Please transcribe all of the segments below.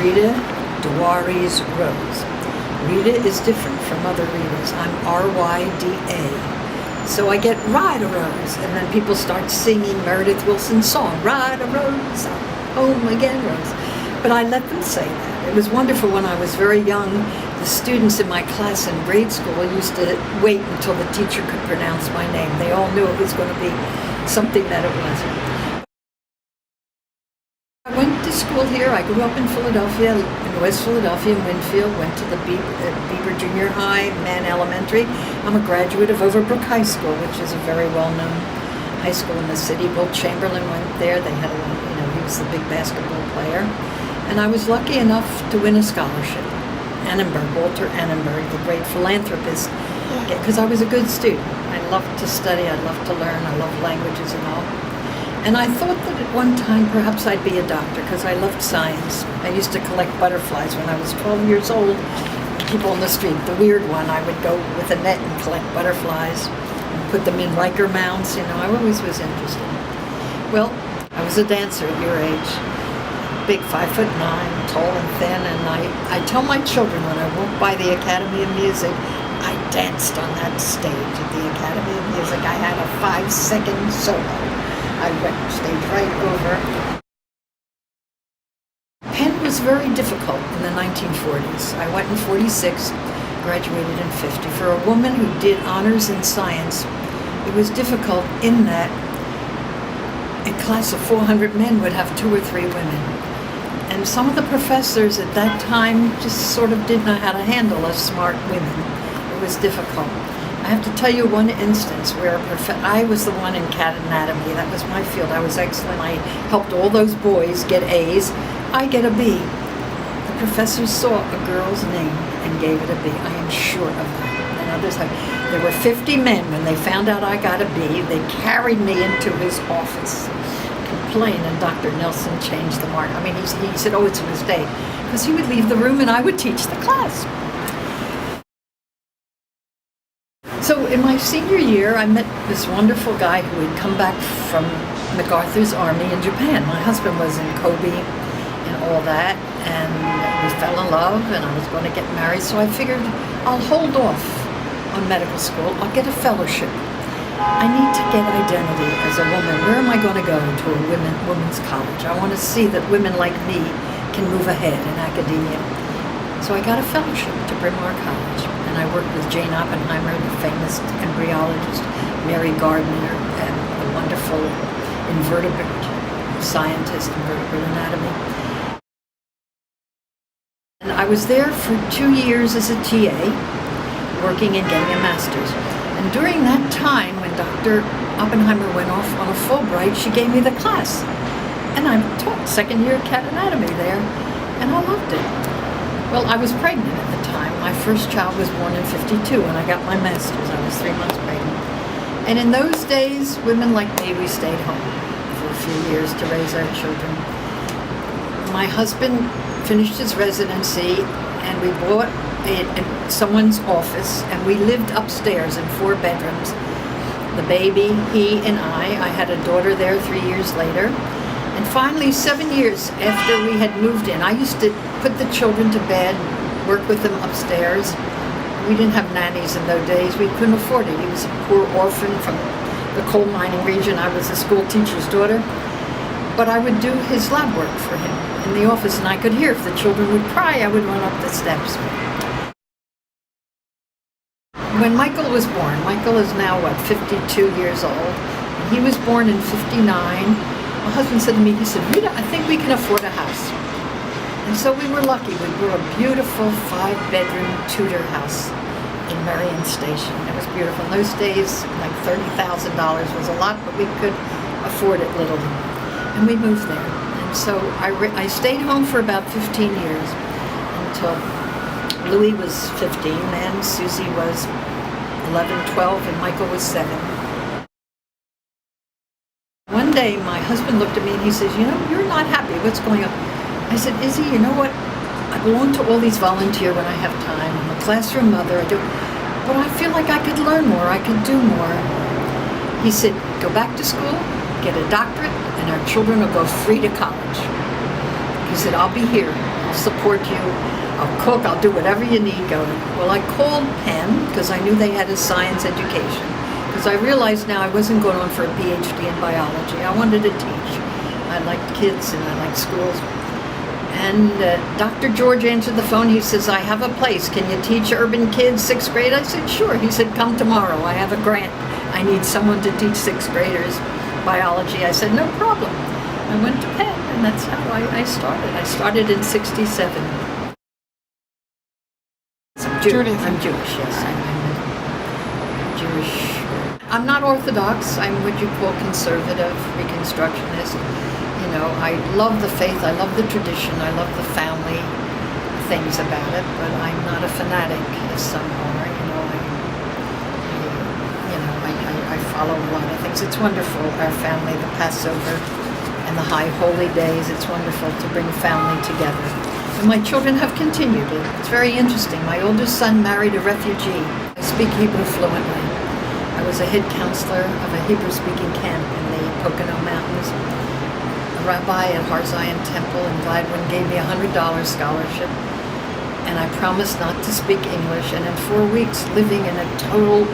Rita Duaries Rose. Rita is different from other Ritas. I'm R-Y-D-A. So I get Ride a Rose, and then people start singing Meredith Willson's song, Ride a Rose, home again, Rose. But I let them say that. It was wonderful when I was very young. The students in my class in grade school used to wait until the teacher could pronounce my name. They all knew it was going to be something that it wasn't. I went to school here. I grew up in Philadelphia, in West Philadelphia, in Winfield. Went to the Beaver Junior High, Mann Elementary. I'm a graduate of Overbrook High School, which is a very well-known high school in the city. Bill Chamberlain went there. They had he was the big basketball player. And I was lucky enough to win a scholarship. Walter Annenberg, the great philanthropist, because I was a good student. I loved to study, I loved to learn, I loved languages and all. And I thought that at one time perhaps I'd be a doctor because I loved science. I used to collect butterflies when I was 12 years old. People on the street, the weird one, I would go with a net and collect butterflies and put them in Riker mounds. I always was interested. Well, I was a dancer at your age. Big, 5'9", tall and thin, and I tell my children when I walk by the Academy of Music, I danced on that stage at the Academy of Music. I had a 5-second solo. I went stage right over. Penn was very difficult in the 1940s. I went in 46, graduated in 50. For a woman who did honors in science, it was difficult in that a class of 400 men would have 2 or 3 women. And some of the professors at that time just sort of didn't know how to handle us smart women. It was difficult. I have to tell you one instance where I was the one in cat anatomy. That was my field. I was excellent. I helped all those boys get A's. I get a B. The professor saw a girl's name and gave it a B. I am sure of that. And others have. There were 50 men when they found out I got a B. They carried me into his office. Complain, and Dr. Nelson changed the mark. I mean, he said, oh, it's a mistake, because he would leave the room and I would teach the class. So in my senior year, I met this wonderful guy who had come back from MacArthur's army in Japan. My husband was in Kobe and all that, and we fell in love, and I was going to get married, so I figured I'll hold off on medical school. I'll get a fellowship. I need to get identity as a woman. Where am I going to go to a women's college? I want to see that women like me can move ahead in academia. So I got a fellowship to Bryn Mawr College, and I worked with Jane Oppenheimer, the famous embryologist, Mary Gardner, and a wonderful invertebrate scientist, invertebrate anatomy. And I was there for 2 years as a TA, working and getting a master's. And during that time, when Dr. Oppenheimer went off on a Fulbright, she gave me the class. And I taught second year cat anatomy there, and I loved it. Well, I was pregnant at the time. My first child was born in 52, and I got my master's. I was 3 months pregnant. And in those days, women like me, we stayed home for a few years to raise our children. My husband finished his residency, and we bought someone's office, and we lived upstairs in 4 bedrooms. The baby, he and I had a daughter there 3 years later. And finally, 7 years after we had moved in, I used to put the children to bed, work with them upstairs. We didn't have nannies in those days. We couldn't afford it. He was a poor orphan from the coal mining region. I was a school teacher's daughter. But I would do his lab work for him in the office, and I could hear if the children would cry, I would run up the steps. When Michael was born, Michael is now, 52 years old. And he was born in 59. My husband said to me, he said, Rita, I think we can afford a house. And so we were lucky. We grew a beautiful 5-bedroom Tudor house in Marion Station. It was beautiful. In those days, like $30,000 was a lot, but we could afford it little. And we moved there. And so I stayed home for about 15 years until Louis was 15, then Susie was 11, 12, and Michael was 7. One day, my husband looked at me and he says, you're not happy. What's going on? I said, Izzy, you know what? I belong to all these volunteer when I have time. I'm a classroom mother. But I feel like I could learn more. I could do more. He said, go back to school, get a doctorate, and our children will go free to college. He said, I'll be here. I'll support you. I'll cook. I'll do whatever you need going. Well, I called Penn because I knew they had a science education. Because I realized now I wasn't going on for a PhD in biology. I wanted to teach. I liked kids and I liked schools. And Dr. George answered the phone. He says, I have a place. Can you teach urban kids 6th grade? I said, sure. He said, come tomorrow. I have a grant. I need someone to teach 6th graders biology. I said, no problem. I went to Penn, and that's how I started. I started in '67. I'm Jewish, yes. I'm Jewish. I'm not Orthodox. I'm what you call conservative, Reconstructionist. You know, I love the faith, I love the tradition, I love the family things about it, but I'm not a fanatic, as some are. I follow a lot of things. It's wonderful, our family, the Passover and the high holy days. It's wonderful to bring family together. And my children have continued it. It's very interesting. My oldest son married a refugee. I speak Hebrew fluently. I was a head counselor of a Hebrew-speaking camp in the Pocono Mountains. A rabbi at Har Zion Temple in Gladwin gave me a $100 scholarship, and I promised not to speak English. And in 4 weeks, living in a total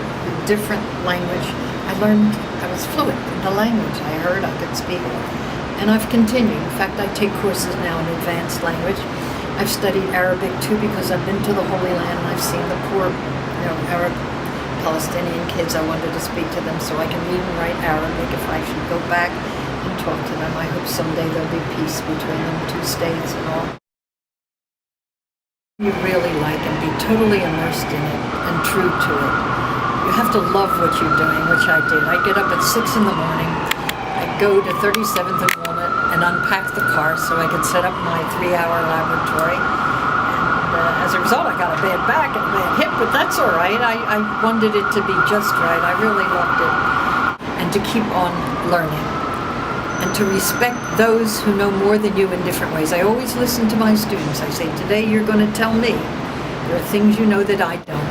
different language, I was fluent in the language. I heard, I could speak, and I've continued. In fact, I take courses now in advanced language. I've studied Arabic too because I've been to the Holy Land and I've seen the poor, Arab Palestinian kids. I wanted to speak to them so I can read and write Arabic if I should go back and talk to them. I hope someday there'll be peace between them two states and all. You really like and be totally immersed in it and true to it. You have to love what you're doing, which I did. I get up at 6 in the morning. I go to 37th and Walnut and unpack the car so I could set up my 3-hour laboratory. And as a result, I got a bad back and a bad hip, but that's all right. I wanted it to be just right. I really loved it. And to keep on learning. And to respect those who know more than you in different ways. I always listen to my students. I say, today you're going to tell me there are things you know that I don't.